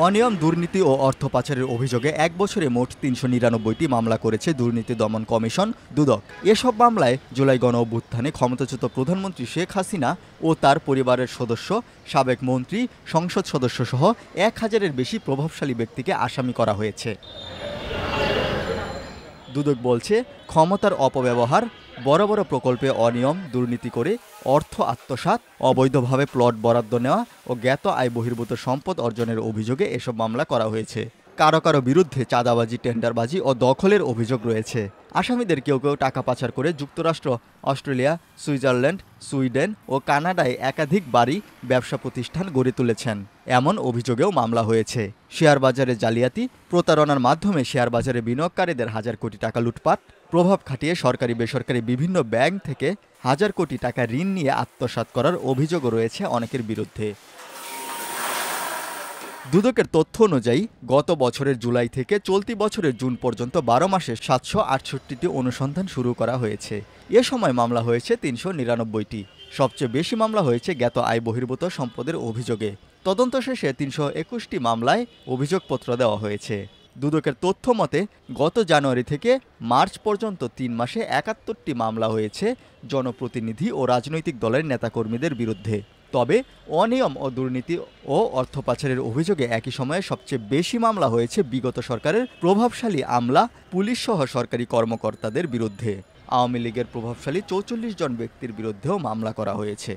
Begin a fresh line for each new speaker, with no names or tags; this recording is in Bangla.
অনিয়ম, দুর্নীতি ও অর্থ পাচারের অভিযোগে এক বছরে মোট ৩৯৯টি মামলা করেছে দুর্নীতি দমন কমিশন দুদক। এসব মামলায় জুলাই গণঅভ্যুত্থানে ক্ষমতাচ্যুত প্রধানমন্ত্রী শেখ হাসিনা ও তার পরিবারের সদস্য, সাবেক মন্ত্রী, সংসদ সদস্যসহ ১,০০০-এর বেশি প্রভাবশালী ব্যক্তিকে আসামি করা হয়েছে। দুদক বলছে, ক্ষমতার অপব্যবহার, বড় বড় প্রকল্পে অনিয়ম, দুর্নীতি করে অর্থ আত্মসাৎ, অবৈধভাবে প্লট বরাদ্দ নেওয়া ও জ্ঞাত আয় বহির্ভূত সম্পদ অর্জনের অভিযোগে এসব মামলা করা হয়েছে। কারো কারো বিরুদ্ধে চাঁদাবাজি, টেন্ডারবাজি ও দখলের অভিযোগ রয়েছে। আসামিদের কেউ কেউ টাকা পাচার করে যুক্তরাষ্ট্র, অস্ট্রেলিয়া, সুইজারল্যান্ড, সুইডেন ও কানাডায় একাধিক বাড়ি, ব্যবসা প্রতিষ্ঠান গড়ে তুলেছেন। এমন অভিযোগেও মামলা হয়েছে। শেয়ার বাজারে জালিয়াতি, প্রতারণার মাধ্যমে শেয়ার বাজারে বিনিয়োগকারীদের হাজার কোটি টাকা লুটপাট, প্রভাব খাটিয়ে সরকারি বেসরকারি বিভিন্ন ব্যাংক থেকে হাজার কোটি টাকা ঋণ নিয়ে আত্মসাৎ করার অভিযোগও রয়েছে অনেকের বিরুদ্ধে। দুদকের তথ্য অনুযায়ী গত বছরের জুলাই থেকে চলতি বছরের জুন পর্যন্ত ১২ মাসে ৭৬৮টি অনুসন্ধান শুরু করা হয়েছে। এ সময় মামলা হয়েছে ৩৯৯টি। সবচেয়ে বেশি মামলা হয়েছে জ্ঞাত আয় বহির্ভূত সম্পদের অভিযোগে। তদন্ত শেষে ৩২১টি মামলায় অভিযোগপত্র দেওয়া হয়েছে। দুদকের তথ্য মতে গত জানুয়ারি থেকে মার্চ পর্যন্ত ৩ মাসে ৭১টি মামলা হয়েছে জনপ্রতিনিধি ও রাজনৈতিক দলের নেতাকর্মীদের বিরুদ্ধে। তবে অনিয়ম ও দুর্নীতি ও অর্থ পাচারের অভিযোগে একই সময়ে সবচেয়ে বেশি মামলা হয়েছে বিগত সরকারের প্রভাবশালী আমলা, পুলিশসহ সরকারি কর্মকর্তাদের বিরুদ্ধে। আওয়ামী লীগের প্রভাবশালী ৪৪ জন ব্যক্তির বিরুদ্ধেও মামলা করা হয়েছে।